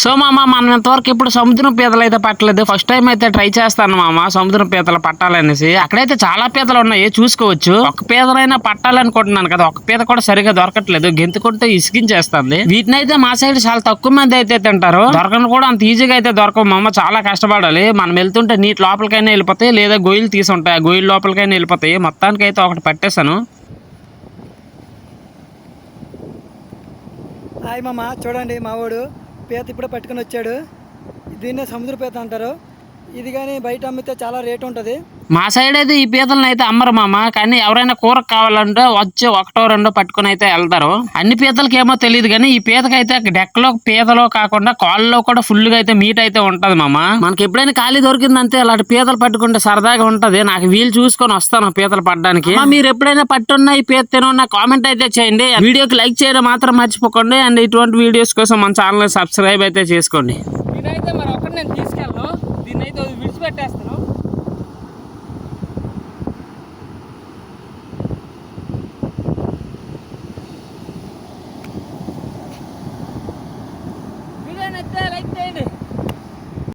So మామ మనం ఇంతవరకు ఇప్పుడు సముద్రం పీతలు అయితే పట్టలేదు. ఫస్ట్ టైం అయితే ట్రై చేస్తాను మామ సముద్రం పీతలు పట్టాలనేసి. అక్కడైతే చాలా పీతలు ఉన్నాయి చూసుకోవచ్చు. ఒక పీతలైనా పట్టాలనుకుంటున్నాను కదా, ఒక పీత కూడా సరిగా దొరకట్లేదు. గెంతుకుంటే ఇసిగించేస్తుంది. వీటిని అయితే మా సైడ్ చాలా తక్కువ మంది అయితే తింటారు. దొరకను కూడా అంత ఈజీగా అయితే దొరకవు మామ, చాలా కష్టపడాలి. మనం వెళ్తుంటే నీటి లోపలికైనా వెళ్ళిపోతాయి, లేదా గొయ్యిలు తీసుంటాయి, ఆ గొయ్యిల లోపలికైనా వెళ్ళిపోతాయి. మొత్తానికి అయితే ఒకటి పట్టేశాను. హాయ్ మామ, చూడండి మావాడు పీత ఇప్పుడే పట్టుకుని వచ్చాడు. దీన్నే సముద్ర పీత అంటారు. ఇది కానీ బయట అమ్మితే చాలా రేట్ ఉంటుంది. మా సైడ్ అయితే ఈ పీతలను అయితే అమ్మరు మామ, కానీ ఎవరైనా కూరకు కావాలంటే వచ్చి ఒకటో రెండో పట్టుకుని అయితే వెళ్తారు. అన్ని పీతలకి ఏమో తెలియదు కానీ ఈ పీతకైతే డెక్కలో పీతలో కాకుండా కాళ్ళలో కూడా ఫుల్ గా అయితే మీట్ అయితే ఉంటది మామ. మనకి ఎప్పుడైనా ఖాళీ దొరికిందంటే అలాంటి పీతలు పట్టుకుంటే సరదాగా ఉంటది. నాకు వీలు చూసుకొని వస్తాను పీతలు పట్టడానికి. మీరు ఎప్పుడైనా పట్టున్న ఈ పీత తినున్న కామెంట్ అయితే చేయండి. వీడియోకి లైక్ చేయడం మాత్రం మర్చిపోకండి. అండ్ ఇటువంటి వీడియోస్ కోసం మన ఛానల్ సబ్స్క్రైబ్ అయితే చేసుకోండి. దీనైతే మరి ఒక్కటి నేను తీసుకెళ్ళను, దీన్ని అయితే విడిచిపెట్టేస్తాను.